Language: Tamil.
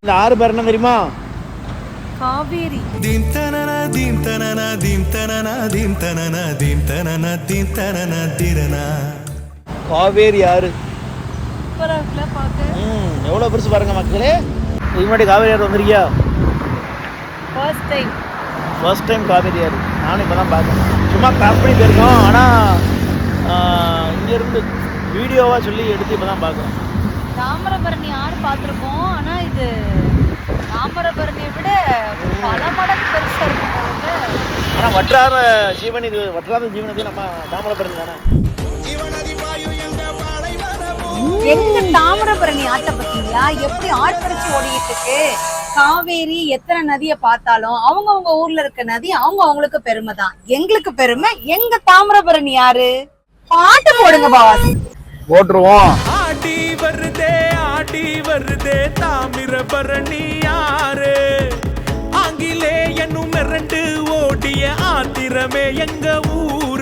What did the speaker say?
இந்த ஆறு பேர் என்ன தெரியுமா? காவேரி. தீம் தனனா தீம் தனனா தீம் தனனா தீம் தனனா தீம் தனனா தீம் தனனா தீரனா. காவேரி ஆறு. சூப்பரா இருக்குல்ல பார்க்க. எவ்வளோ பெருசு பாருங்க மக்களே. இதுக்கு முன்னாடி காவேரி ஆறு வந்திருக்கியா? First time. First time Kaveri ஆறு. நானும் இப்போ தான் பார்க்கேன். சும்மா கிராஸ் பண்ணி போயிருக்கோம். ஆனால் இங்கேருந்து வீடியோவாக சொல்லி எடுத்து இப்போ தான் பார்க்குறோம். தாமிரபரணி ஆறு பார்த்துருக்கோம். ஆனால் இது தாமிரபரணியை விட பல மடங்கு பெருசாக இருக்கும் போல. ஆனால் வற்றாத ஜீவன் இது. வற்றாத ஜீவனத்தை நம்ம தாமிரபரணி தானே. எங்க தாமிரபரணி ஆட்டை பார்த்தீங்களா? எப்படி ஆட்பறிச்சு ஓடிட்டு இருக்கு. காவேரி எத்தனை நதியை பார்த்தாலும் அவங்கவுங்க ஊர்ல இருக்க நதி அவங்களுக்கு பெருமை தான். எங்களுக்கு பெருமை எங்க தாமிரபரணி ஆறு. பாட்டு போடுங்க பாஸ். போட்டுருவோம். ஆடி வருதே தாமிரபரணி ஆறு. ஆங்கிலேயனும் மிரண்டு ஓடிய ஆத்திரமே எங்க ஊரு.